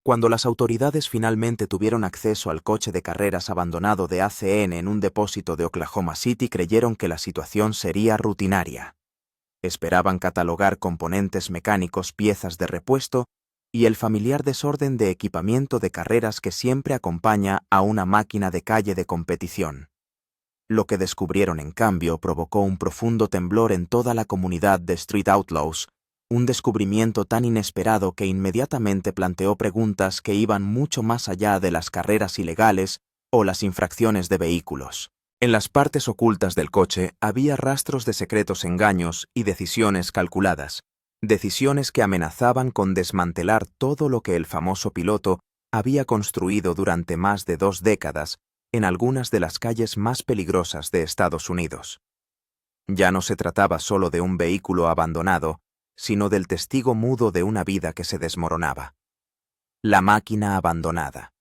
Cuando las autoridades finalmente tuvieron acceso al coche de carreras abandonado de ACN en un depósito de Oklahoma City, creyeron que la situación sería rutinaria. Esperaban catalogar componentes mecánicos, piezas de repuesto y el familiar desorden de equipamiento de carreras que siempre acompaña a una máquina de calle de competición. Lo que descubrieron, en cambio, provocó un profundo temblor en toda la comunidad de Street Outlaws, un descubrimiento tan inesperado que inmediatamente planteó preguntas que iban mucho más allá de las carreras ilegales o las infracciones de vehículos. En las partes ocultas del coche había rastros de secretos engaños y decisiones calculadas, decisiones que amenazaban con desmantelar todo lo que el famoso piloto había construido durante más de 2 décadas en algunas de las calles más peligrosas de Estados Unidos. Ya no se trataba solo de un vehículo abandonado, sino del testigo mudo de una vida que se desmoronaba. La máquina abandonada.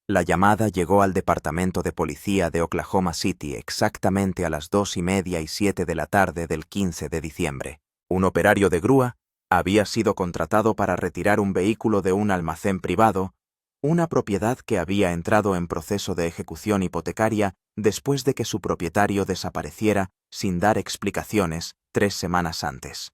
La llamada llegó al departamento de policía de Oklahoma City exactamente a las 2:30 y 7 de la tarde del 15 de diciembre. Un operario de grúa había sido contratado para retirar un vehículo de un almacén privado, una propiedad que había entrado en proceso de ejecución hipotecaria después de que su propietario desapareciera sin dar explicaciones 3 semanas antes.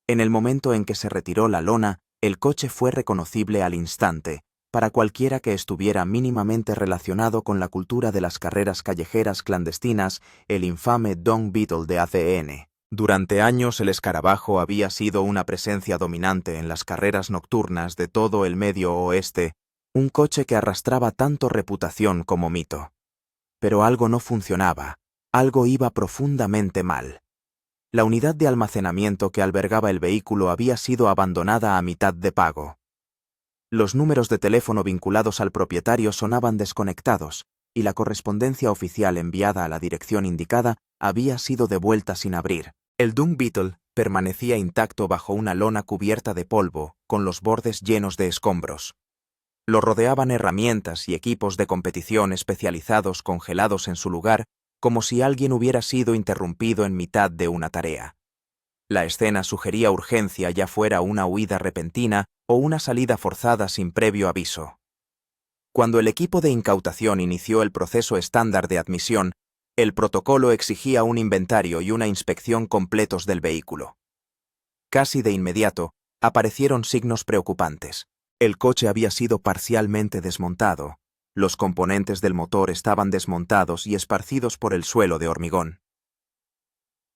En el momento en que se retiró la lona, el coche fue reconocible al instante, para cualquiera que estuviera mínimamente relacionado con la cultura de las carreras callejeras clandestinas, el infame Dung Beetle de ACN. Durante años el escarabajo había sido una presencia dominante en las carreras nocturnas de todo el Medio Oeste, un coche que arrastraba tanto reputación como mito. Pero algo no funcionaba, algo iba profundamente mal. La unidad de almacenamiento que albergaba el vehículo había sido abandonada a mitad de pago. Los números de teléfono vinculados al propietario sonaban desconectados, y la correspondencia oficial enviada a la dirección indicada había sido devuelta sin abrir. El Dung Beetle permanecía intacto bajo una lona cubierta de polvo, con los bordes llenos de escombros. Lo rodeaban herramientas y equipos de competición especializados congelados en su lugar, como si alguien hubiera sido interrumpido en mitad de una tarea. La escena sugería urgencia, ya fuera una huida repentina o una salida forzada sin previo aviso. Cuando el equipo de incautación inició el proceso estándar de admisión, el protocolo exigía un inventario y una inspección completos del vehículo. Casi de inmediato, aparecieron signos preocupantes. El coche había sido parcialmente desmontado. Los componentes del motor estaban desmontados y esparcidos por el suelo de hormigón.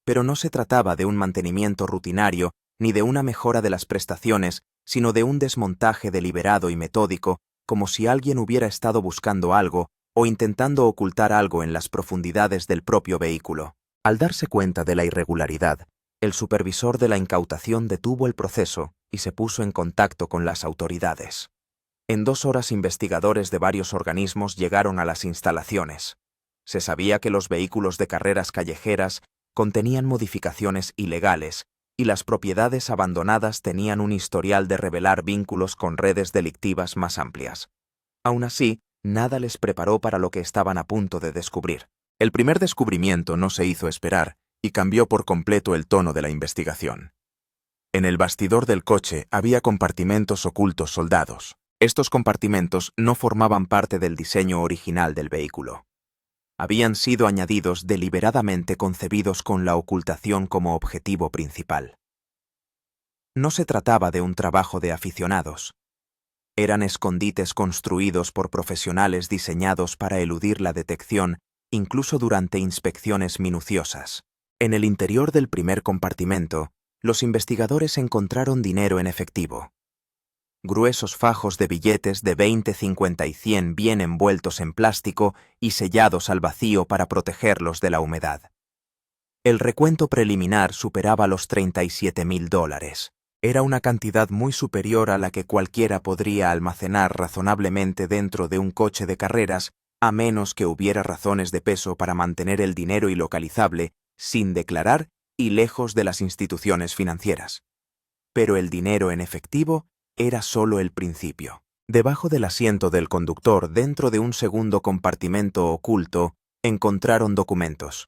Pero no se trataba de un mantenimiento rutinario ni de una mejora de las prestaciones, sino de un desmontaje deliberado y metódico, como si alguien hubiera estado buscando algo o intentando ocultar algo en las profundidades del propio vehículo. Al darse cuenta de la irregularidad, el supervisor de la incautación detuvo el proceso y se puso en contacto con las autoridades. En 2 horas, investigadores de varios organismos llegaron a las instalaciones. Se sabía que los vehículos de carreras callejeras contenían modificaciones ilegales y las propiedades abandonadas tenían un historial de revelar vínculos con redes delictivas más amplias. Aún así, nada les preparó para lo que estaban a punto de descubrir. El primer descubrimiento no se hizo esperar y cambió por completo el tono de la investigación. En el bastidor del coche había compartimentos ocultos soldados. Estos compartimentos no formaban parte del diseño original del vehículo. Habían sido añadidos deliberadamente, concebidos con la ocultación como objetivo principal. No se trataba de un trabajo de aficionados. Eran escondites construidos por profesionales diseñados para eludir la detección, incluso durante inspecciones minuciosas. En el interior del primer compartimento, los investigadores encontraron dinero en efectivo. Gruesos fajos de billetes de 20, 50 y 100 bien envueltos en plástico y sellados al vacío para protegerlos de la humedad. El recuento preliminar superaba los $37,000. Era una cantidad muy superior a la que cualquiera podría almacenar razonablemente dentro de un coche de carreras, a menos que hubiera razones de peso para mantener el dinero ilocalizable, sin declarar y lejos de las instituciones financieras. Pero el dinero en efectivo era solo el principio. Debajo del asiento del conductor, dentro de un segundo compartimento oculto, encontraron documentos.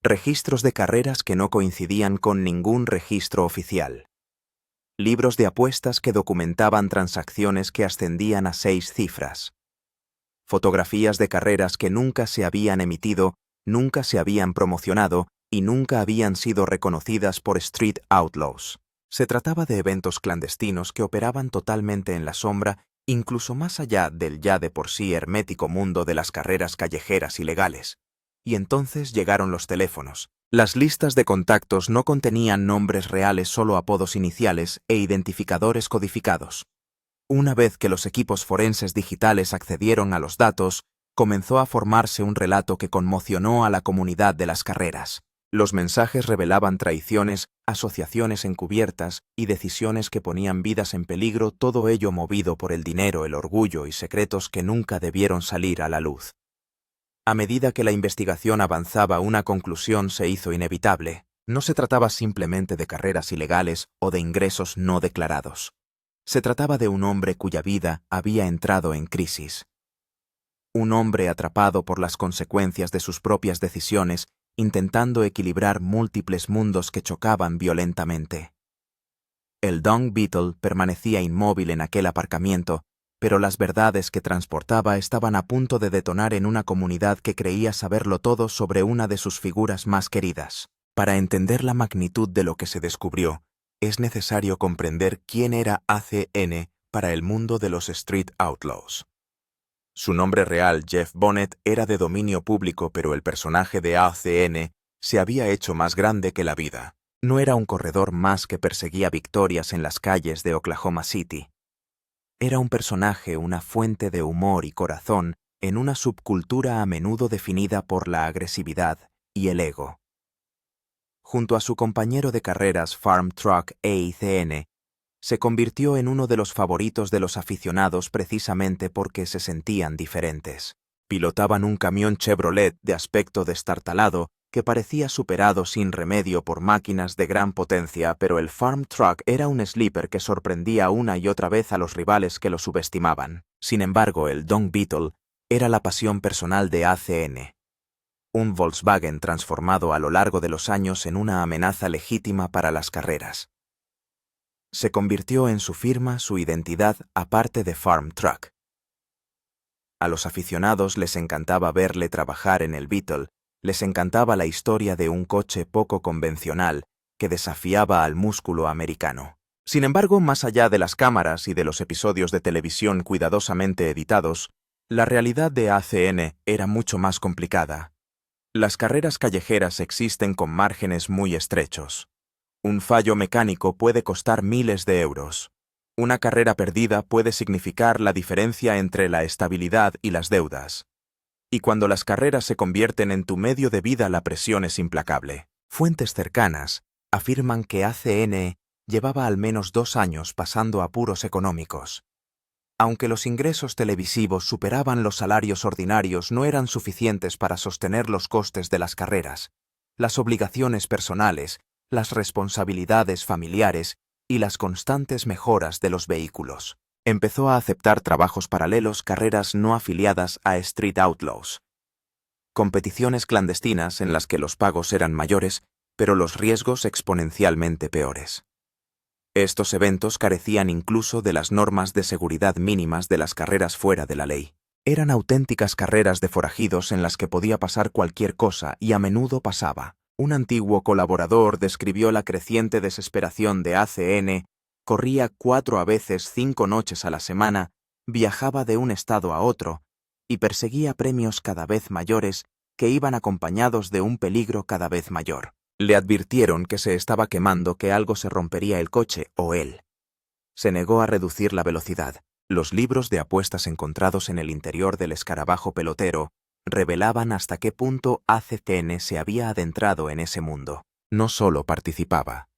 Registros de carreras que no coincidían con ningún registro oficial. libros de apuestas que documentaban transacciones que ascendían a 6 cifras, fotografías de carreras que nunca se habían emitido, nunca se habían promocionado y nunca habían sido reconocidas por Street Outlaws. Se trataba de eventos clandestinos que operaban totalmente en la sombra, incluso más allá del ya de por sí hermético mundo de las carreras callejeras ilegales. Y entonces llegaron los teléfonos. Las listas de contactos no contenían nombres reales, solo apodos iniciales e identificadores codificados. Una vez que los equipos forenses digitales accedieron a los datos, comenzó a formarse un relato que conmocionó a la comunidad de las carreras. Los mensajes revelaban traiciones, asociaciones encubiertas y decisiones que ponían vidas en peligro, todo ello movido por el dinero, el orgullo y secretos que nunca debieron salir a la luz. A medida que la investigación avanzaba, una conclusión se hizo inevitable. No se trataba simplemente de carreras ilegales o de ingresos no declarados. Se trataba de un hombre cuya vida había entrado en crisis. Un hombre atrapado por las consecuencias de sus propias decisiones, intentando equilibrar múltiples mundos que chocaban violentamente. El Dung Beetle permanecía inmóvil en aquel aparcamiento, pero las verdades que transportaba estaban a punto de detonar en una comunidad que creía saberlo todo sobre una de sus figuras más queridas. Para entender la magnitud de lo que se descubrió, es necesario comprender quién era ACN para el mundo de los Street Outlaws. Su nombre real, Jeff Bonnet, era de dominio público, pero el personaje de ACN se había hecho más grande que la vida. No era un corredor más que perseguía victorias en las calles de Oklahoma City. Era un personaje, una fuente de humor y corazón en una subcultura a menudo definida por la agresividad y el ego. Junto a su compañero de carreras Farm Truck ACN, se convirtió en uno de los favoritos de los aficionados precisamente porque se sentían diferentes. Pilotaban un camión Chevrolet de aspecto destartalado que parecía superado sin remedio por máquinas de gran potencia, pero el Farm Truck era un sleeper que sorprendía una y otra vez a los rivales que lo subestimaban. Sin embargo, el Dung Beetle era la pasión personal de ACN. Un Volkswagen transformado a lo largo de los años en una amenaza legítima para las carreras. Se convirtió en su firma, su identidad, aparte de Farm Truck. A los aficionados les encantaba verle trabajar en el Beetle, les encantaba la historia de un coche poco convencional que desafiaba al músculo americano. Sin embargo, más allá de las cámaras y de los episodios de televisión cuidadosamente editados, la realidad de ACN era mucho más complicada. Las carreras callejeras existen con márgenes muy estrechos. Un fallo mecánico puede costar miles de euros. Una carrera perdida puede significar la diferencia entre la estabilidad y las deudas. Y cuando las carreras se convierten en tu medio de vida, la presión es implacable. Fuentes cercanas afirman que ACN llevaba al menos 2 años pasando apuros económicos. Aunque los ingresos televisivos superaban los salarios ordinarios, no eran suficientes para sostener los costes de las carreras, las obligaciones personales, las responsabilidades familiares y las constantes mejoras de los vehículos. Empezó a aceptar trabajos paralelos, carreras no afiliadas a Street Outlaws. Competiciones clandestinas en las que los pagos eran mayores, pero los riesgos exponencialmente peores. Estos eventos carecían incluso de las normas de seguridad mínimas de las carreras fuera de la ley. Eran auténticas carreras de forajidos en las que podía pasar cualquier cosa y a menudo pasaba. Un antiguo colaborador describió la creciente desesperación de ACN. Corría 4 a veces 5 noches a la semana, viajaba de un estado a otro y perseguía premios cada vez mayores que iban acompañados de un peligro cada vez mayor. Le advirtieron que se estaba quemando, que algo se rompería el coche o él. Se negó a reducir la velocidad. Los libros de apuestas encontrados en el interior del escarabajo pelotero revelaban hasta qué punto ACN se había adentrado en ese mundo. No solo participaba.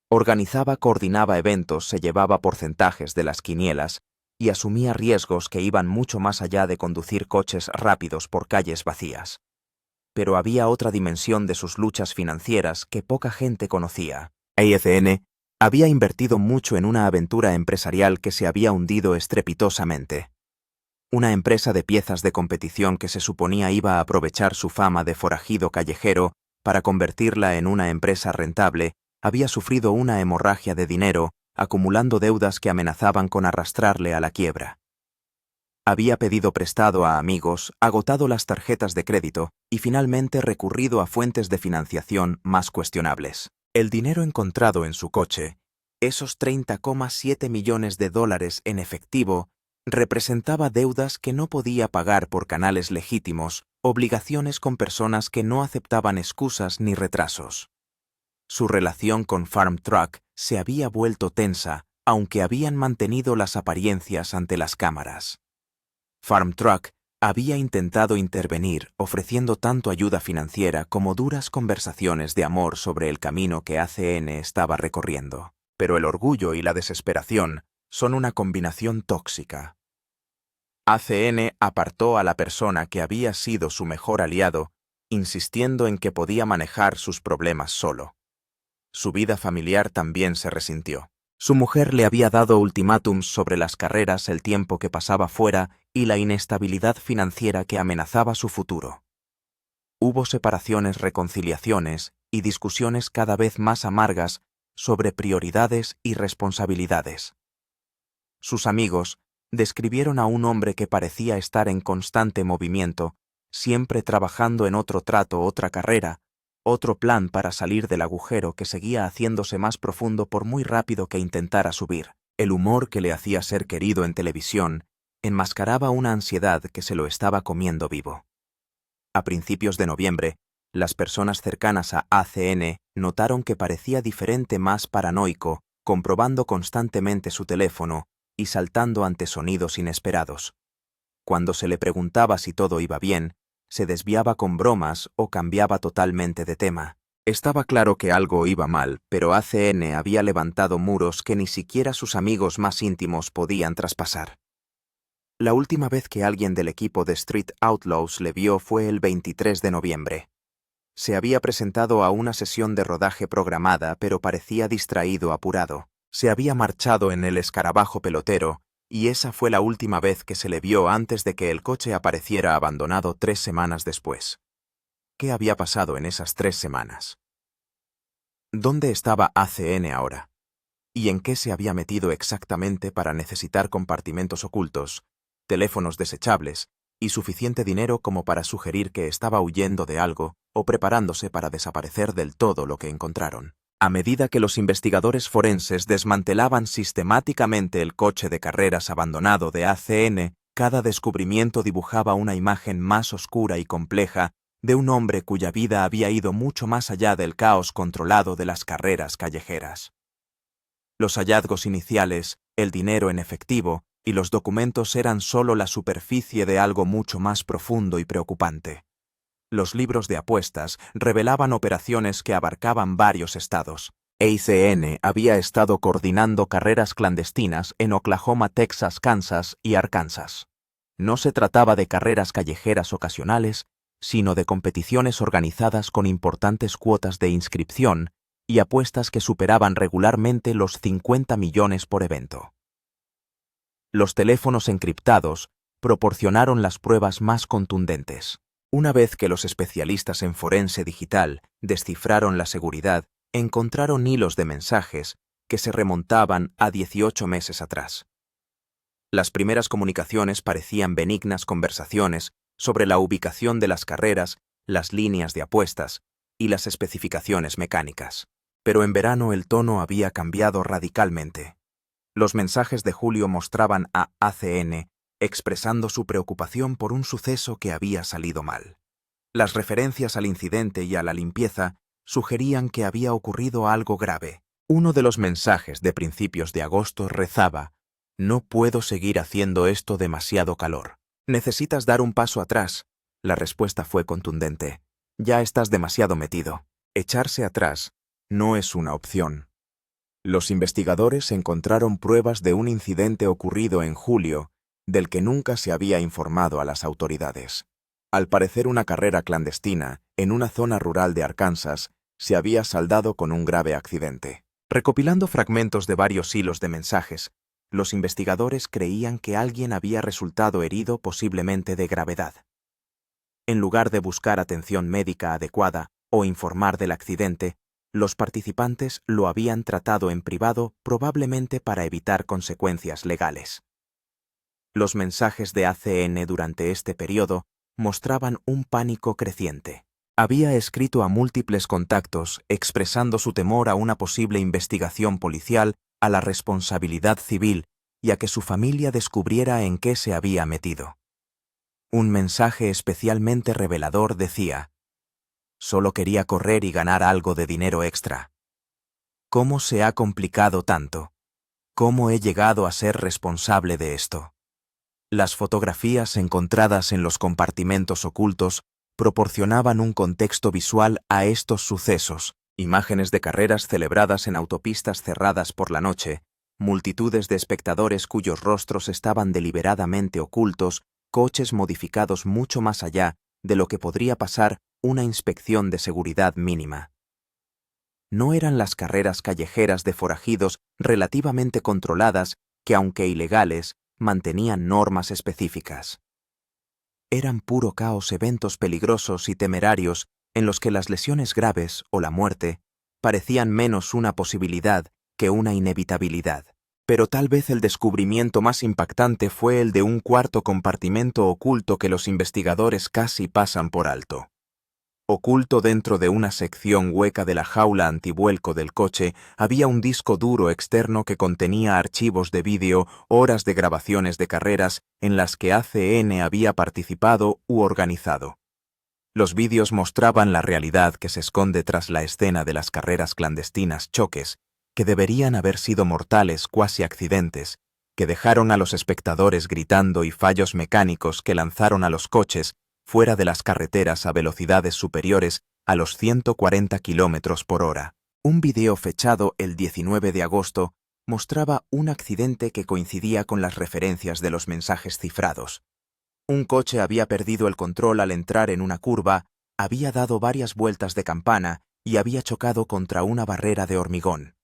Organizaba, coordinaba eventos, se llevaba porcentajes de las quinielas y asumía riesgos que iban mucho más allá de conducir coches rápidos por calles vacías. Pero había otra dimensión de sus luchas financieras que poca gente conocía. ACN había invertido mucho en una aventura empresarial que se había hundido estrepitosamente. Una empresa de piezas de competición que se suponía iba a aprovechar su fama de forajido callejero para convertirla en una empresa rentable, había sufrido una hemorragia de dinero acumulando deudas que amenazaban con arrastrarle a la quiebra. Había pedido prestado a amigos, agotado las tarjetas de crédito y finalmente recurrido a fuentes de financiación más cuestionables. El dinero encontrado en su coche, esos 30,7 millones de dólares en efectivo, representaba deudas que no podía pagar por canales legítimos, obligaciones con personas que no aceptaban excusas ni retrasos. Su relación con Farm Truck se había vuelto tensa, aunque habían mantenido las apariencias ante las cámaras. Farm Truck había intentado intervenir ofreciendo tanto ayuda financiera como duras conversaciones de amor sobre el camino que ACN estaba recorriendo. Pero el orgullo y la desesperación son una combinación tóxica. ACN apartó a la persona que había sido su mejor aliado, insistiendo en que podía manejar sus problemas solo. Su vida familiar también se resintió. Su mujer le había dado ultimátums sobre las carreras, el tiempo que pasaba fuera y la inestabilidad financiera que amenazaba su futuro. Hubo separaciones, reconciliaciones y discusiones cada vez más amargas sobre prioridades y responsabilidades. Sus amigos describieron a un hombre que parecía estar en constante movimiento, siempre trabajando en otro trato, otra carrera, otro plan para salir del agujero que seguía haciéndose más profundo por muy rápido que intentara subir. El humor que le hacía ser querido en televisión enmascaraba una ansiedad que se lo estaba comiendo vivo. A principios de noviembre, las personas cercanas a ACN notaron que parecía diferente, más paranoico, comprobando constantemente su teléfono y saltando ante sonidos inesperados. Cuando se le preguntaba si todo iba bien, se desviaba con bromas o cambiaba totalmente de tema. Estaba claro que algo iba mal, pero ACN había levantado muros que ni siquiera sus amigos más íntimos podían traspasar. La última vez que alguien del equipo de Street Outlaws le vio fue el 23 de noviembre. Se había presentado a una sesión de rodaje programada, pero parecía distraído, apurado. Se había marchado en el escarabajo pelotero, y esa fue la última vez que se le vio antes de que el coche apareciera abandonado 3 semanas después. ¿Qué había pasado en esas 3 semanas? ¿Dónde estaba ACN ahora? ¿Y en qué se había metido exactamente para necesitar compartimentos ocultos, teléfonos desechables y suficiente dinero como para sugerir que estaba huyendo de algo o preparándose para desaparecer del todo lo que encontraron? A medida que los investigadores forenses desmantelaban sistemáticamente el coche de carreras abandonado de ACN, cada descubrimiento dibujaba una imagen más oscura y compleja de un hombre cuya vida había ido mucho más allá del caos controlado de las carreras callejeras. Los hallazgos iniciales, el dinero en efectivo y los documentos eran solo la superficie de algo mucho más profundo y preocupante. Los libros de apuestas revelaban operaciones que abarcaban varios estados. ACN había estado coordinando carreras clandestinas en Oklahoma, Texas, Kansas y Arkansas. No se trataba de carreras callejeras ocasionales, sino de competiciones organizadas con importantes cuotas de inscripción y apuestas que superaban regularmente los 50 millones por evento. Los teléfonos encriptados proporcionaron las pruebas más contundentes. Una vez que los especialistas en forense digital descifraron la seguridad, encontraron hilos de mensajes que se remontaban a 18 meses atrás. Las primeras comunicaciones parecían benignas conversaciones sobre la ubicación de las carreras, las líneas de apuestas y las especificaciones mecánicas. Pero en verano el tono había cambiado radicalmente. Los mensajes de julio mostraban a ACN expresando su preocupación por un suceso que había salido mal. Las referencias al incidente y a la limpieza sugerían que había ocurrido algo grave. Uno de los mensajes de principios de agosto rezaba: «No puedo seguir haciendo esto, demasiado calor. Necesitas dar un paso atrás». La respuesta fue contundente: «Ya estás demasiado metido. Echarse atrás no es una opción». Los investigadores encontraron pruebas de un incidente ocurrido en julio del que nunca se había informado a las autoridades. Al parecer, una carrera clandestina en una zona rural de Arkansas se había saldado con un grave accidente. Recopilando fragmentos de varios hilos de mensajes, los investigadores creían que alguien había resultado herido, posiblemente de gravedad. En lugar de buscar atención médica adecuada o informar del accidente, Los participantes lo habían tratado en privado, probablemente para evitar consecuencias legales. Los mensajes de ACN durante este periodo mostraban un pánico creciente. Había escrito a múltiples contactos expresando su temor a una posible investigación policial, a la responsabilidad civil y a que su familia descubriera en qué se había metido. Un mensaje especialmente revelador decía: «Solo quería correr y ganar algo de dinero extra. ¿Cómo se ha complicado tanto? ¿Cómo he llegado a ser responsable de esto?». Las fotografías encontradas en los compartimentos ocultos proporcionaban un contexto visual a estos sucesos, imágenes de carreras celebradas en autopistas cerradas por la noche, multitudes de espectadores cuyos rostros estaban deliberadamente ocultos, coches modificados mucho más allá de lo que podría pasar una inspección de seguridad mínima. No eran las carreras callejeras de forajidos relativamente controladas que, aunque ilegales, mantenían normas específicas. Eran puro caos, eventos peligrosos y temerarios en los que las lesiones graves o la muerte parecían menos una posibilidad que una inevitabilidad. Pero tal vez el descubrimiento más impactante fue el de un cuarto compartimento oculto que los investigadores casi pasan por alto. Oculto dentro de una sección hueca de la jaula antivuelco del coche había un disco duro externo que contenía archivos de vídeo, horas de grabaciones de carreras en las que ACN había participado u organizado. Los vídeos mostraban la realidad que se esconde tras la escena de las carreras clandestinas, choques que deberían haber sido mortales, cuasi accidentes, que dejaron a los espectadores gritando, y fallos mecánicos que lanzaron a los coches fuera de las carreteras a velocidades superiores a los 140 km por hora. Un video fechado el 19 de agosto mostraba un accidente que coincidía con las referencias de los mensajes cifrados. Un coche había perdido el control al entrar en una curva, había dado varias vueltas de campana y había chocado contra una barrera de hormigón.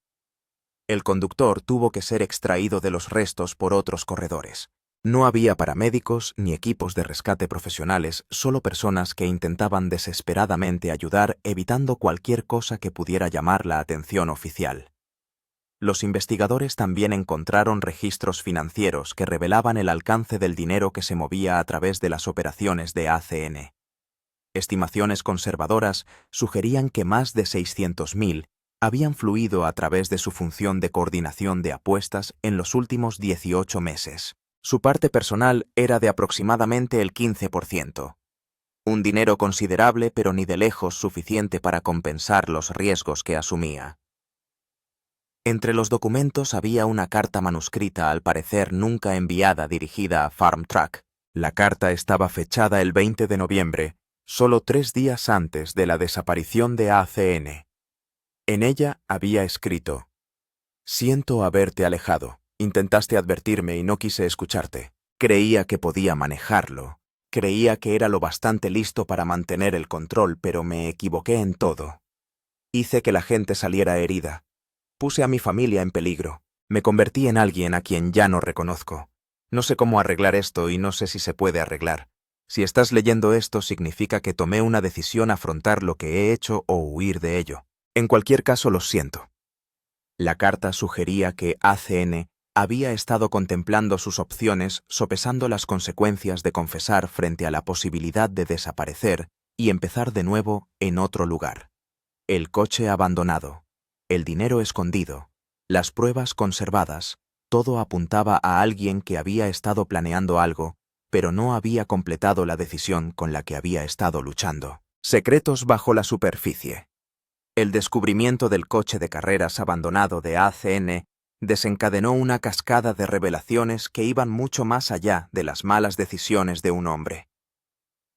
El conductor tuvo que ser extraído de los restos por otros corredores. No había paramédicos ni equipos de rescate profesionales, solo personas que intentaban desesperadamente ayudar, evitando cualquier cosa que pudiera llamar la atención oficial. Los investigadores también encontraron registros financieros que revelaban el alcance del dinero que se movía a través de las operaciones de ACN. Estimaciones conservadoras sugerían que más de 600.000 habían fluido a través de su función de coordinación de apuestas en los últimos 18 meses. Su parte personal era de aproximadamente el 15%. Un dinero considerable, pero ni de lejos suficiente para compensar los riesgos que asumía. Entre los documentos había una carta manuscrita, al parecer nunca enviada, dirigida a FarmTrack. La carta estaba fechada el 20 de noviembre, solo 3 días antes de la desaparición de ACN. En ella había escrito: «Siento haberte alejado. Intentaste advertirme y no quise escucharte. Creía que podía manejarlo. Creía que era lo bastante listo para mantener el control, pero me equivoqué en todo. Hice que la gente saliera herida. Puse a mi familia en peligro. Me convertí en alguien a quien ya no reconozco. No sé cómo arreglar esto y no sé si se puede arreglar. Si estás leyendo esto, significa que tomé una decisión: afrontar lo que he hecho o huir de ello. En cualquier caso, lo siento». La carta sugería que ACN había estado contemplando sus opciones, sopesando las consecuencias de confesar frente a la posibilidad de desaparecer y empezar de nuevo en otro lugar. El coche abandonado, el dinero escondido, las pruebas conservadas, todo apuntaba a alguien que había estado planeando algo, pero no había completado la decisión con la que había estado luchando. Secretos bajo la superficie. El descubrimiento del coche de carreras abandonado de ACN desencadenó una cascada de revelaciones que iban mucho más allá de las malas decisiones de un hombre.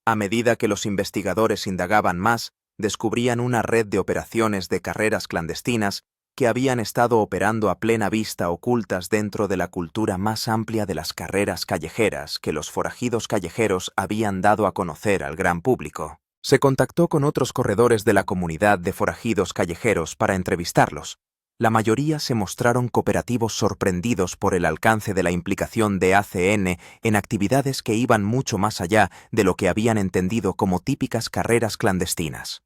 A medida que los investigadores indagaban más, descubrían una red de operaciones de carreras clandestinas que habían estado operando a plena vista, ocultas dentro de la cultura más amplia de las carreras callejeras que los forajidos callejeros habían dado a conocer al gran público. Se contactó con otros corredores de la comunidad de forajidos callejeros para entrevistarlos. La mayoría se mostraron cooperativos, sorprendidos por el alcance de la implicación de ACN en actividades que iban mucho más allá de lo que habían entendido como típicas carreras clandestinas.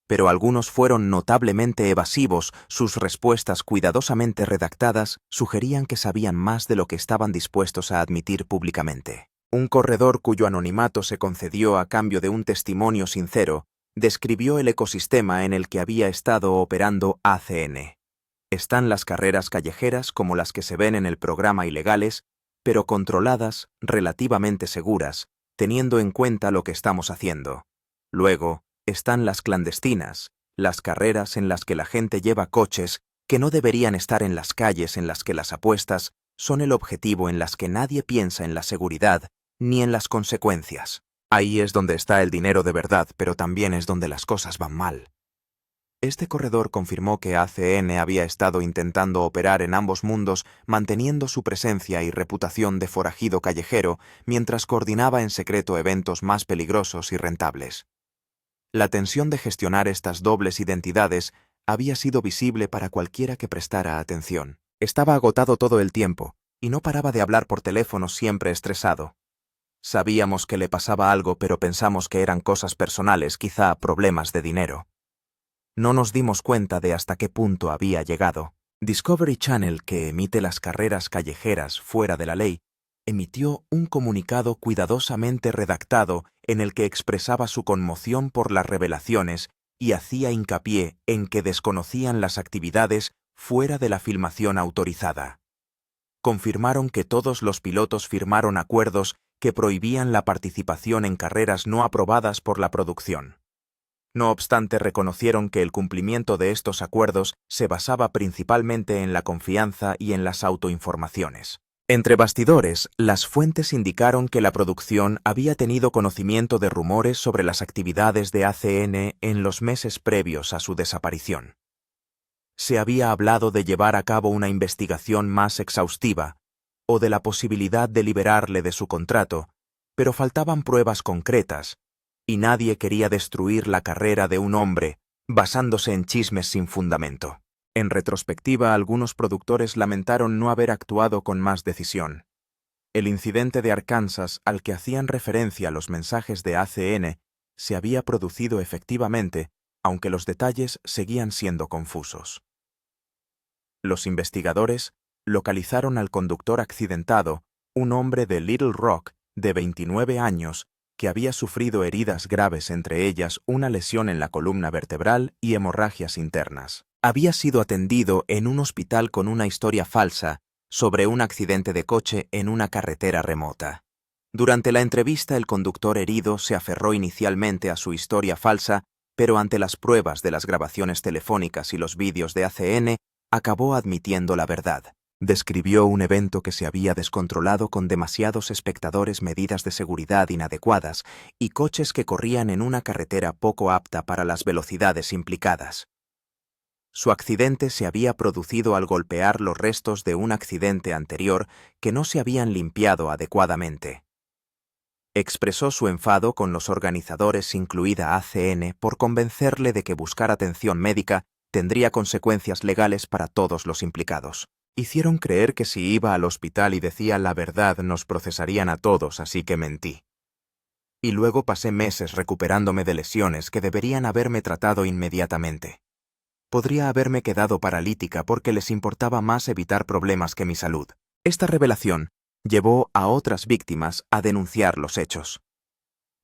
pero algunos fueron notablemente evasivos. Sus respuestas cuidadosamente redactadas sugerían que sabían más de lo que estaban dispuestos a admitir públicamente. Un corredor cuyo anonimato se concedió a cambio de un testimonio sincero describió el ecosistema en el que había estado operando ACN. Están las carreras callejeras como las que se ven en el programa ilegales, pero controladas, relativamente seguras, teniendo en cuenta lo que estamos haciendo. Luego, están las clandestinas, las carreras en las que la gente lleva coches que no deberían estar en las calles, en las que las apuestas son el objetivo, en las que nadie piensa en la seguridad ni en las consecuencias. Ahí es donde está el dinero de verdad, pero también es donde las cosas van mal. Este corredor confirmó que ACN había estado intentando operar en ambos mundos, manteniendo su presencia y reputación de forajido callejero mientras coordinaba en secreto eventos más peligrosos y rentables. La tensión de gestionar estas dobles identidades había sido visible para cualquiera que prestara atención. Estaba agotado todo el tiempo, y no paraba de hablar por teléfono, siempre estresado. Sabíamos que le pasaba algo, pero pensamos que eran cosas personales, quizá problemas de dinero. No nos dimos cuenta de hasta qué punto había llegado. Discovery Channel, que emite las carreras callejeras fuera de la ley, emitió un comunicado cuidadosamente redactado en el que expresaba su conmoción por las revelaciones y hacía hincapié en que desconocían las actividades fuera de la filmación autorizada. Confirmaron que todos los pilotos firmaron acuerdos que prohibían la participación en carreras no aprobadas por la producción. No obstante, reconocieron que el cumplimiento de estos acuerdos se basaba principalmente en la confianza y en las autoinformaciones. Entre bastidores, las fuentes indicaron que la producción había tenido conocimiento de rumores sobre las actividades de ACN en los meses previos a su desaparición. Se había hablado de llevar a cabo una investigación más exhaustiva o de la posibilidad de liberarle de su contrato, pero faltaban pruebas concretas, y nadie quería destruir la carrera de un hombre basándose en chismes sin fundamento. En retrospectiva, algunos productores lamentaron no haber actuado con más decisión. El incidente de Arkansas al que hacían referencia los mensajes de ACN se había producido efectivamente, aunque los detalles seguían siendo confusos. Los investigadores localizaron al conductor accidentado, un hombre de Little Rock de 29 años, que había sufrido heridas graves, entre ellas una lesión en la columna vertebral y hemorragias internas. Había sido atendido en un hospital con una historia falsa sobre un accidente de coche en una carretera remota. Durante la entrevista, el conductor herido se aferró inicialmente a su historia falsa, pero ante las pruebas de las grabaciones telefónicas y los vídeos de ACN, acabó admitiendo la verdad. Describió un evento que se había descontrolado con demasiados espectadores, medidas de seguridad inadecuadas y coches que corrían en una carretera poco apta para las velocidades implicadas. Su accidente se había producido al golpear los restos de un accidente anterior que no se habían limpiado adecuadamente. Expresó su enfado con los organizadores, incluida ACN, por convencerle de que buscar atención médica tendría consecuencias legales para todos los implicados. Hicieron creer que si iba al hospital y decía la verdad nos procesarían a todos, así que mentí. Y luego pasé meses recuperándome de lesiones que deberían haberme tratado inmediatamente. Podría haberme quedado paralítica porque les importaba más evitar problemas que mi salud. Esta revelación llevó a otras víctimas a denunciar los hechos.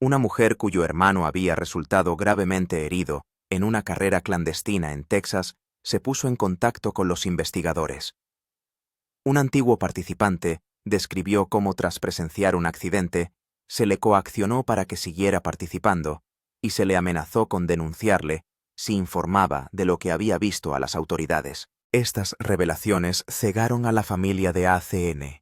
Una mujer cuyo hermano había resultado gravemente herido en una carrera clandestina en Texas se puso en contacto con los investigadores. Un antiguo participante describió cómo, tras presenciar un accidente, se le coaccionó para que siguiera participando y se le amenazó con denunciarle si informaba de lo que había visto a las autoridades. Estas revelaciones cegaron a la familia de ACN.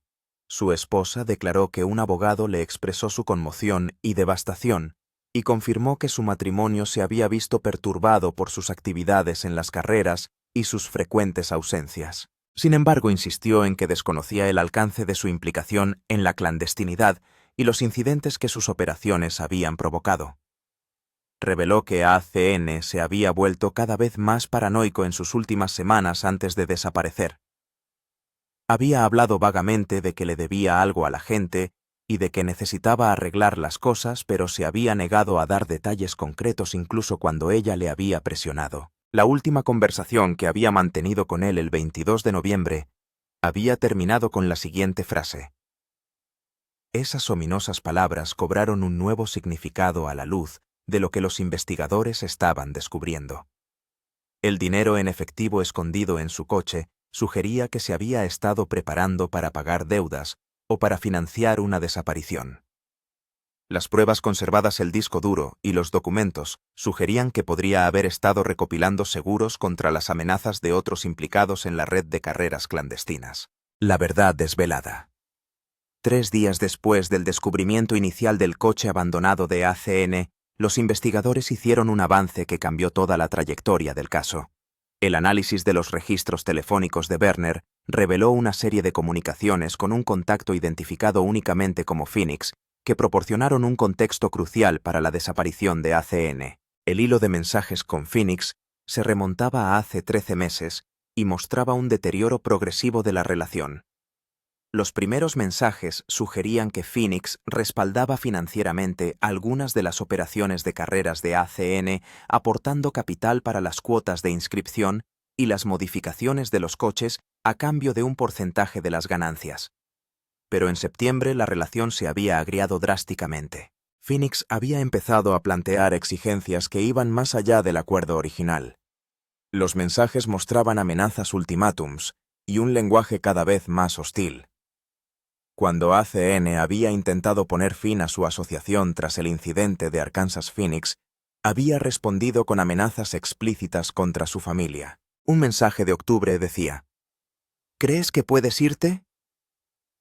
Su esposa declaró que un abogado le expresó su conmoción y devastación y confirmó que su matrimonio se había visto perturbado por sus actividades en las carreras y sus frecuentes ausencias. Sin embargo, insistió en que desconocía el alcance de su implicación en la clandestinidad y los incidentes que sus operaciones habían provocado. Reveló que ACN se había vuelto cada vez más paranoico en sus últimas semanas antes de desaparecer. Había hablado vagamente de que le debía algo a la gente y de que necesitaba arreglar las cosas, pero se había negado a dar detalles concretos incluso cuando ella le había presionado. La última conversación que había mantenido con él el 22 de noviembre había terminado con la siguiente frase. Esas ominosas palabras cobraron un nuevo significado a la luz de lo que los investigadores estaban descubriendo. El dinero en efectivo escondido en su coche sugería que se había estado preparando para pagar deudas o para financiar una desaparición. Las pruebas conservadas, el disco duro y los documentos sugerían que podría haber estado recopilando seguros contra las amenazas de otros implicados en la red de carreras clandestinas. La verdad desvelada. 3 días después del descubrimiento inicial del coche abandonado de ACN, los investigadores hicieron un avance que cambió toda la trayectoria del caso. El análisis de los registros telefónicos de Werner reveló una serie de comunicaciones con un contacto identificado únicamente como Phoenix, que proporcionaron un contexto crucial para la desaparición de ACN. El hilo de mensajes con Phoenix se remontaba a hace 13 meses y mostraba un deterioro progresivo de la relación. Los primeros mensajes sugerían que Phoenix respaldaba financieramente algunas de las operaciones de carreras de ACN, aportando capital para las cuotas de inscripción y las modificaciones de los coches a cambio de un porcentaje de las ganancias. Pero en septiembre la relación se había agriado drásticamente. Phoenix había empezado a plantear exigencias que iban más allá del acuerdo original. Los mensajes mostraban amenazas, ultimátums y un lenguaje cada vez más hostil. Cuando ACN había intentado poner fin a su asociación tras el incidente de Arkansas Phoenix, había respondido con amenazas explícitas contra su familia. Un mensaje de octubre decía: ¿crees que puedes irte?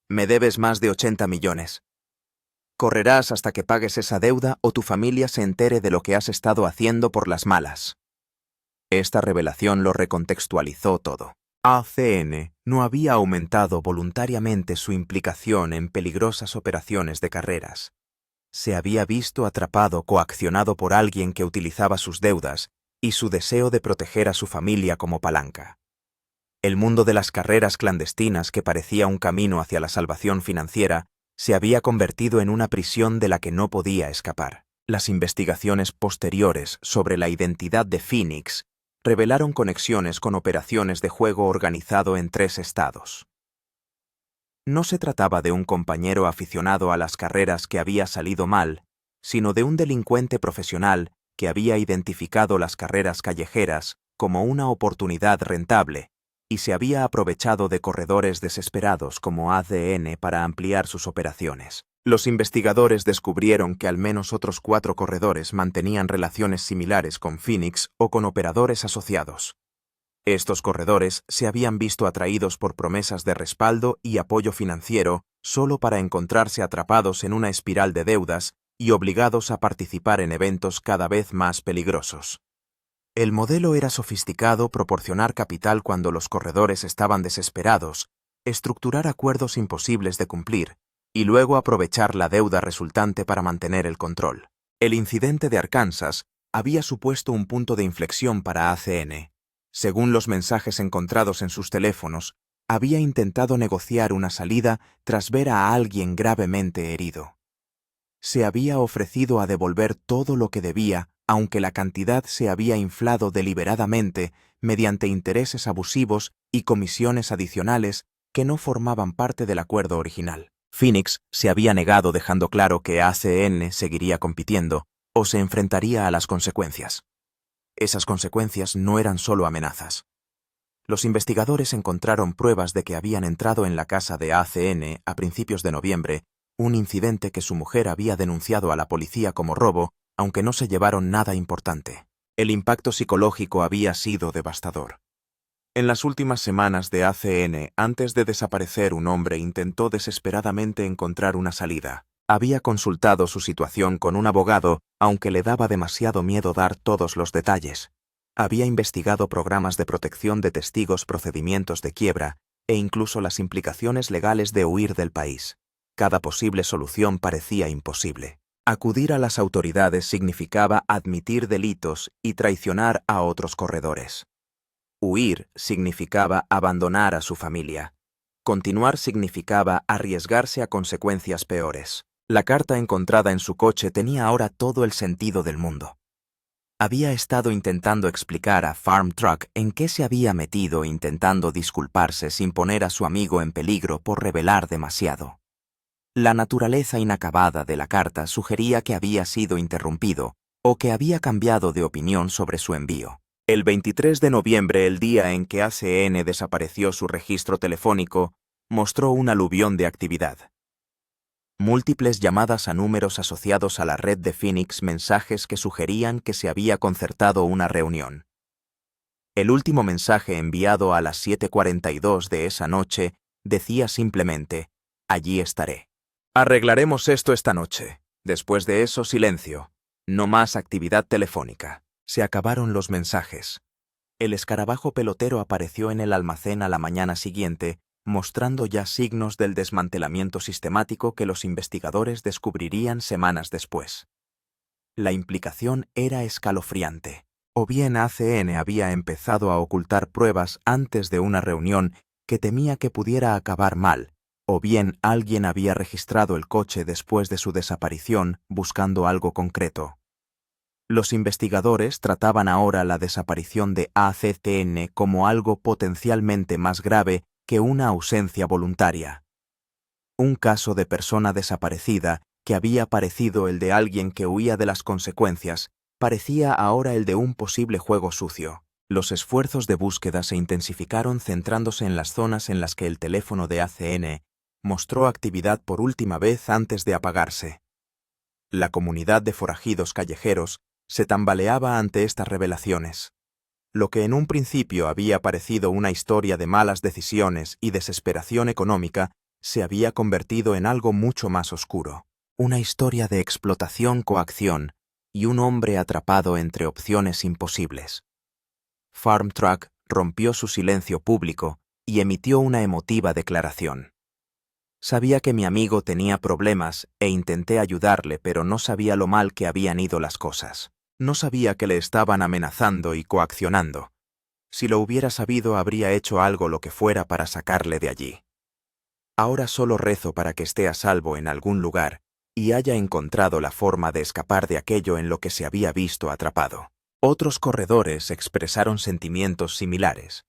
Me debes más de 80 millones. Correrás hasta que pagues esa deuda o tu familia se entere de lo que has estado haciendo por las malas. Esta revelación lo recontextualizó todo. ACN no había aumentado voluntariamente su implicación en peligrosas operaciones de carreras. Se había visto atrapado, coaccionado por alguien que utilizaba sus deudas y su deseo de proteger a su familia como palanca. El mundo de las carreras clandestinas, que parecía un camino hacia la salvación financiera, se había convertido en una prisión de la que no podía escapar. Las investigaciones posteriores sobre la identidad de Phoenix revelaron conexiones con operaciones de juego organizado en 3 estados. No se trataba de un compañero aficionado a las carreras que había salido mal, sino de un delincuente profesional que había identificado las carreras callejeras como una oportunidad rentable y se había aprovechado de corredores desesperados como ADN para ampliar sus operaciones. Los investigadores descubrieron que al menos otros 4 corredores mantenían relaciones similares con Phoenix o con operadores asociados. Estos corredores se habían visto atraídos por promesas de respaldo y apoyo financiero solo para encontrarse atrapados en una espiral de deudas y obligados a participar en eventos cada vez más peligrosos. El modelo era sofisticado: proporcionar capital cuando los corredores estaban desesperados, estructurar acuerdos imposibles de cumplir, y luego aprovechar la deuda resultante para mantener el control. El incidente de Arkansas había supuesto un punto de inflexión para ACN. Según los mensajes encontrados en sus teléfonos, había intentado negociar una salida tras ver a alguien gravemente herido. Se había ofrecido a devolver todo lo que debía, aunque la cantidad se había inflado deliberadamente mediante intereses abusivos y comisiones adicionales que no formaban parte del acuerdo original. Phoenix se había negado, dejando claro que ACN seguiría compitiendo o se enfrentaría a las consecuencias. Esas consecuencias no eran solo amenazas. Los investigadores encontraron pruebas de que habían entrado en la casa de ACN a principios de noviembre, un incidente que su mujer había denunciado a la policía como robo, aunque no se llevaron nada importante. El impacto psicológico había sido devastador. En las últimas semanas de ACN, antes de desaparecer, un hombre intentó desesperadamente encontrar una salida. Había consultado su situación con un abogado, aunque le daba demasiado miedo dar todos los detalles. Había investigado programas de protección de testigos, procedimientos de quiebra e incluso las implicaciones legales de huir del país. Cada posible solución parecía imposible. Acudir a las autoridades significaba admitir delitos y traicionar a otros corredores. Huir significaba abandonar a su familia. Continuar significaba arriesgarse a consecuencias peores. La carta encontrada en su coche tenía ahora todo el sentido del mundo. Había estado intentando explicar a Farm Truck en qué se había metido, intentando disculparse sin poner a su amigo en peligro por revelar demasiado. La naturaleza inacabada de la carta sugería que había sido interrumpido o que había cambiado de opinión sobre su envío. El 23 de noviembre, el día en que ACN desapareció su registro telefónico, mostró un aluvión de actividad. Múltiples llamadas a números asociados a la red de Phoenix, mensajes que sugerían que se había concertado una reunión. El último mensaje enviado a las 7:42 de esa noche decía simplemente: «Allí estaré». «Arreglaremos esto esta noche». Después de eso, silencio. No más actividad telefónica. Se acabaron los mensajes. El escarabajo pelotero apareció en el almacén a la mañana siguiente, mostrando ya signos del desmantelamiento sistemático que los investigadores descubrirían semanas después. La implicación era escalofriante. O bien ACN había empezado a ocultar pruebas antes de una reunión que temía que pudiera acabar mal, o bien alguien había registrado el coche después de su desaparición buscando algo concreto. Los investigadores trataban ahora la desaparición de ACN como algo potencialmente más grave que una ausencia voluntaria. Un caso de persona desaparecida que había parecido el de alguien que huía de las consecuencias, parecía ahora el de un posible juego sucio. Los esfuerzos de búsqueda se intensificaron centrándose en las zonas en las que el teléfono de ACN mostró actividad por última vez antes de apagarse. La comunidad de forajidos callejeros se tambaleaba ante estas revelaciones. Lo que en un principio había parecido una historia de malas decisiones y desesperación económica se había convertido en algo mucho más oscuro. Una historia de explotación, coacción y un hombre atrapado entre opciones imposibles. Farm Truck rompió su silencio público y emitió una emotiva declaración. Sabía que mi amigo tenía problemas e intenté ayudarle, pero no sabía lo mal que habían ido las cosas. No sabía que le estaban amenazando y coaccionando. Si lo hubiera sabido, habría hecho algo, lo que fuera, para sacarle de allí. Ahora solo rezo para que esté a salvo en algún lugar y haya encontrado la forma de escapar de aquello en lo que se había visto atrapado. Otros corredores expresaron sentimientos similares.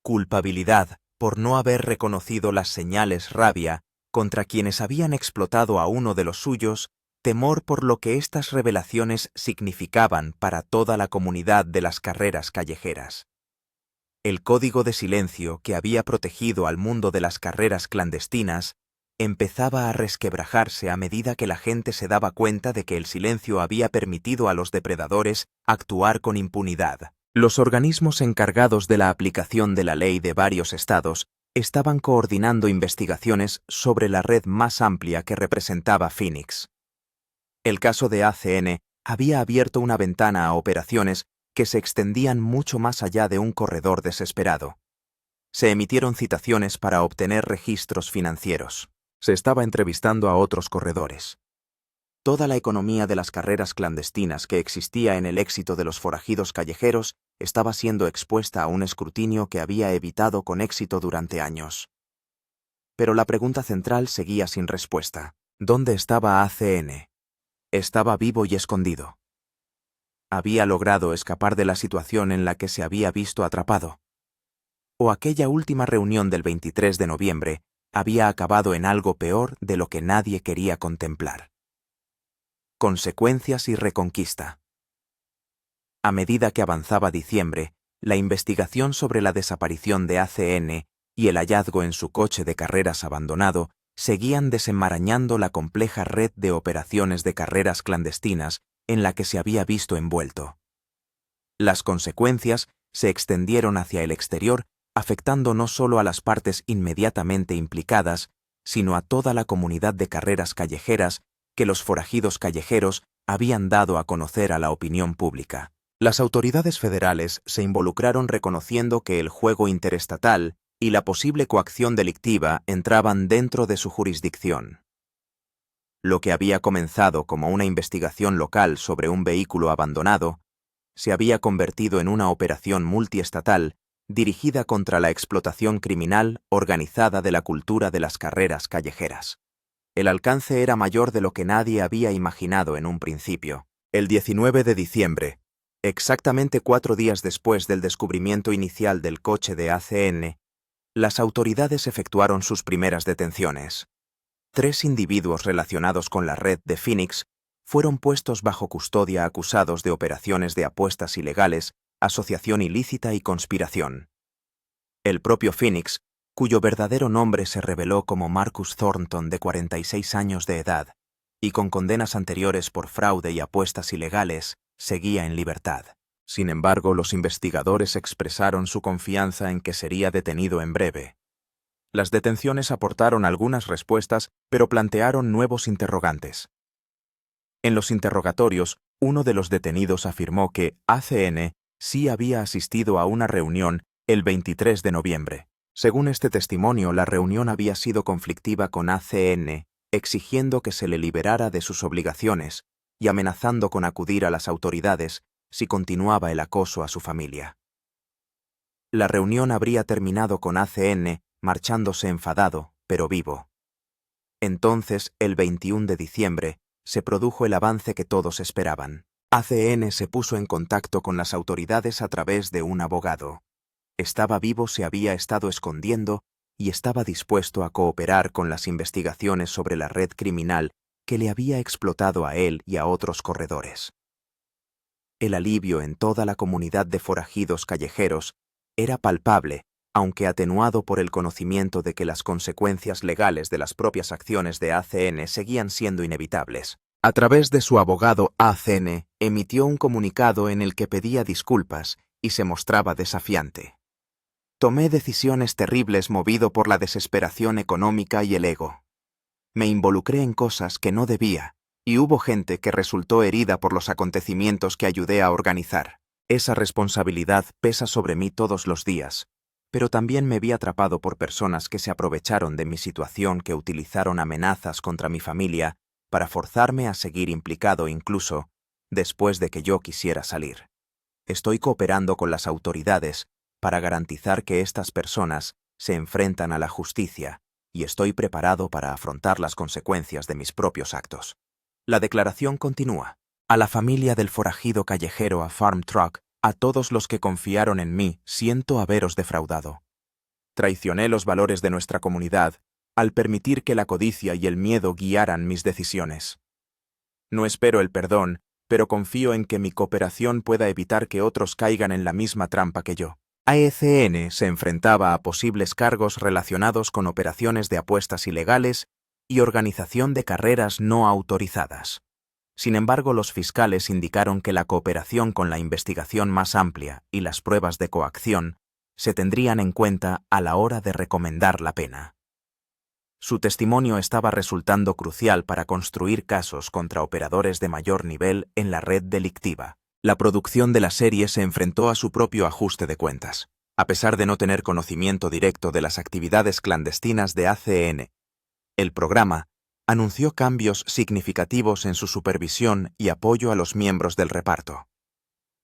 Culpabilidad por no haber reconocido las señales, rabia contra quienes habían explotado a uno de los suyos, temor por lo que estas revelaciones significaban para toda la comunidad de las carreras callejeras. El código de silencio que había protegido al mundo de las carreras clandestinas empezaba a resquebrajarse a medida que la gente se daba cuenta de que el silencio había permitido a los depredadores actuar con impunidad. Los organismos encargados de la aplicación de la ley de varios estados estaban coordinando investigaciones sobre la red más amplia que representaba Phoenix. El caso de ACN había abierto una ventana a operaciones que se extendían mucho más allá de un corredor desesperado. Se emitieron citaciones para obtener registros financieros. Se estaba entrevistando a otros corredores. Toda la economía de las carreras clandestinas que existía en el éxito de los forajidos callejeros estaba siendo expuesta a un escrutinio que había evitado con éxito durante años. Pero la pregunta central seguía sin respuesta. ¿Dónde estaba ACN? Estaba vivo y escondido. ¿Había logrado escapar de la situación en la que se había visto atrapado? ¿O aquella última reunión del 23 de noviembre había acabado en algo peor de lo que nadie quería contemplar? Consecuencias y reconquista. A medida que avanzaba diciembre, la investigación sobre la desaparición de ACN y el hallazgo en su coche de carreras abandonado seguían desenmarañando la compleja red de operaciones de carreras clandestinas en la que se había visto envuelto. Las consecuencias se extendieron hacia el exterior, afectando no solo a las partes inmediatamente implicadas, sino a toda la comunidad de carreras callejeras que los forajidos callejeros habían dado a conocer a la opinión pública. Las autoridades federales se involucraron reconociendo que el juego interestatal y la posible coacción delictiva entraban dentro de su jurisdicción. Lo que había comenzado como una investigación local sobre un vehículo abandonado se había convertido en una operación multiestatal dirigida contra la explotación criminal organizada de la cultura de las carreras callejeras. El alcance era mayor de lo que nadie había imaginado en un principio. El 19 de diciembre, exactamente 4 días después del descubrimiento inicial del coche de ACN, las autoridades efectuaron sus primeras detenciones. 3 individuos relacionados con la red de Phoenix fueron puestos bajo custodia acusados de operaciones de apuestas ilegales, asociación ilícita y conspiración. El propio Phoenix, cuyo verdadero nombre se reveló como Marcus Thornton, de 46 años de edad, y con condenas anteriores por fraude y apuestas ilegales, seguía en libertad. Sin embargo, los investigadores expresaron su confianza en que sería detenido en breve. Las detenciones aportaron algunas respuestas, pero plantearon nuevos interrogantes. En los interrogatorios, uno de los detenidos afirmó que ACN sí había asistido a una reunión el 23 de noviembre. Según este testimonio, la reunión había sido conflictiva con ACN, exigiendo que se le liberara de sus obligaciones y amenazando con acudir a las autoridades si continuaba el acoso a su familia. La reunión habría terminado con ACN marchándose enfadado, pero vivo. Entonces, el 21 de diciembre, se produjo el avance que todos esperaban. ACN se puso en contacto con las autoridades a través de un abogado. Estaba vivo, se había estado escondiendo y estaba dispuesto a cooperar con las investigaciones sobre la red criminal que le había explotado a él y a otros corredores. El alivio en toda la comunidad de forajidos callejeros era palpable, aunque atenuado por el conocimiento de que las consecuencias legales de las propias acciones de ACN seguían siendo inevitables. A través de su abogado, ACN emitió un comunicado en el que pedía disculpas y se mostraba desafiante. Tomé decisiones terribles movido por la desesperación económica y el ego. Me involucré en cosas que no debía, y hubo gente que resultó herida por los acontecimientos que ayudé a organizar. Esa responsabilidad pesa sobre mí todos los días, pero también me vi atrapado por personas que se aprovecharon de mi situación, que utilizaron amenazas contra mi familia para forzarme a seguir implicado incluso después de que yo quisiera salir. Estoy cooperando con las autoridades para garantizar que estas personas se enfrentan a la justicia y estoy preparado para afrontar las consecuencias de mis propios actos. La declaración continúa. A la familia del forajido callejero, a Farm Truck, a todos los que confiaron en mí, siento haberos defraudado. Traicioné los valores de nuestra comunidad al permitir que la codicia y el miedo guiaran mis decisiones. No espero el perdón, pero confío en que mi cooperación pueda evitar que otros caigan en la misma trampa que yo. ACN se enfrentaba a posibles cargos relacionados con operaciones de apuestas ilegales y organización de carreras no autorizadas. Sin embargo, los fiscales indicaron que la cooperación con la investigación más amplia y las pruebas de coacción se tendrían en cuenta a la hora de recomendar la pena. Su testimonio estaba resultando crucial para construir casos contra operadores de mayor nivel en la red delictiva. La producción de la serie se enfrentó a su propio ajuste de cuentas. A pesar de no tener conocimiento directo de las actividades clandestinas de ACN, el programa anunció cambios significativos en su supervisión y apoyo a los miembros del reparto.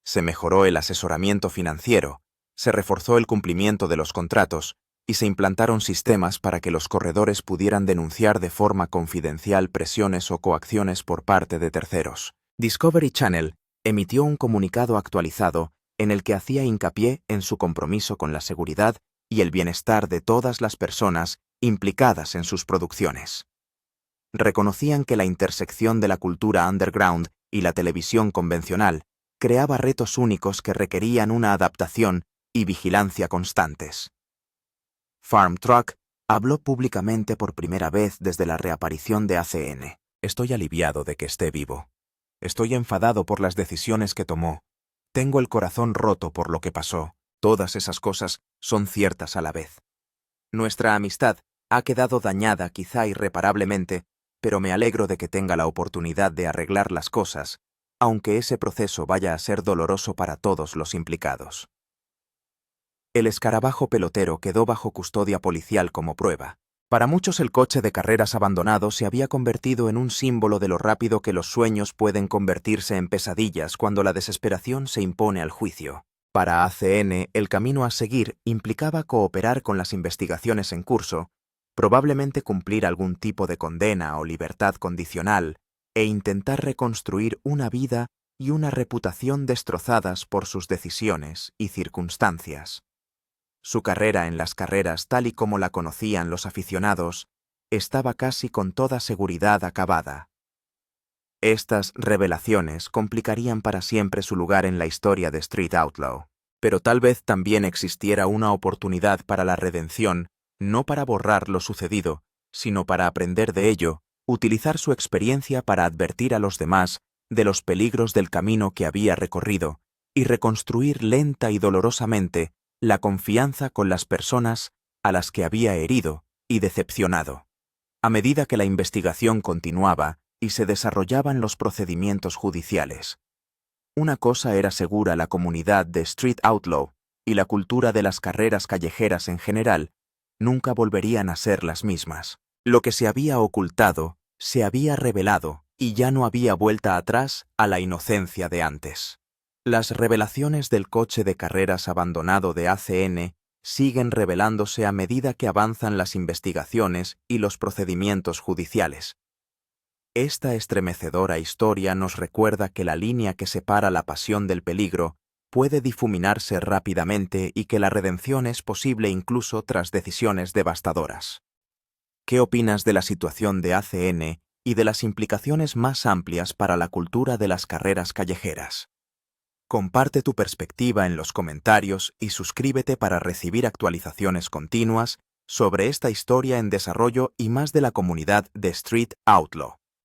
Se mejoró el asesoramiento financiero, se reforzó el cumplimiento de los contratos y se implantaron sistemas para que los corredores pudieran denunciar de forma confidencial presiones o coacciones por parte de terceros. Discovery Channel emitió un comunicado actualizado en el que hacía hincapié en su compromiso con la seguridad y el bienestar de todas las personas implicadas en sus producciones. Reconocían que la intersección de la cultura underground y la televisión convencional creaba retos únicos que requerían una adaptación y vigilancia constantes. Farm Truck habló públicamente por primera vez desde la reaparición de ACN. Estoy aliviado de que esté vivo. Estoy enfadado por las decisiones que tomó. Tengo el corazón roto por lo que pasó. Todas esas cosas son ciertas a la vez. Nuestra amistad ha quedado dañada quizá irreparablemente, pero me alegro de que tenga la oportunidad de arreglar las cosas, aunque ese proceso vaya a ser doloroso para todos los implicados. El escarabajo pelotero quedó bajo custodia policial como prueba. Para muchos, el coche de carreras abandonado se había convertido en un símbolo de lo rápido que los sueños pueden convertirse en pesadillas cuando la desesperación se impone al juicio. Para ACN, el camino a seguir implicaba cooperar con las investigaciones en curso, probablemente cumplir algún tipo de condena o libertad condicional, e intentar reconstruir una vida y una reputación destrozadas por sus decisiones y circunstancias. Su carrera en las carreras, tal y como la conocían los aficionados, estaba casi con toda seguridad acabada. Estas revelaciones complicarían para siempre su lugar en la historia de Street Outlaw, pero tal vez también existiera una oportunidad para la redención, no para borrar lo sucedido, sino para aprender de ello, utilizar su experiencia para advertir a los demás de los peligros del camino que había recorrido y reconstruir lenta y dolorosamente la confianza con las personas a las que había herido y decepcionado. A medida que la investigación continuaba y se desarrollaban los procedimientos judiciales, una cosa era segura: la comunidad de Street Outlaw y la cultura de las carreras callejeras en general nunca volverían a ser las mismas. Lo que se había ocultado se había revelado y ya no había vuelta atrás a la inocencia de antes. Las revelaciones del coche de carreras abandonado de ACN siguen revelándose a medida que avanzan las investigaciones y los procedimientos judiciales. Esta estremecedora historia nos recuerda que la línea que separa la pasión del peligro puede difuminarse rápidamente y que la redención es posible incluso tras decisiones devastadoras. ¿Qué opinas de la situación de ACN y de las implicaciones más amplias para la cultura de las carreras callejeras? Comparte tu perspectiva en los comentarios y suscríbete para recibir actualizaciones continuas sobre esta historia en desarrollo y más de la comunidad de Street Outlaw.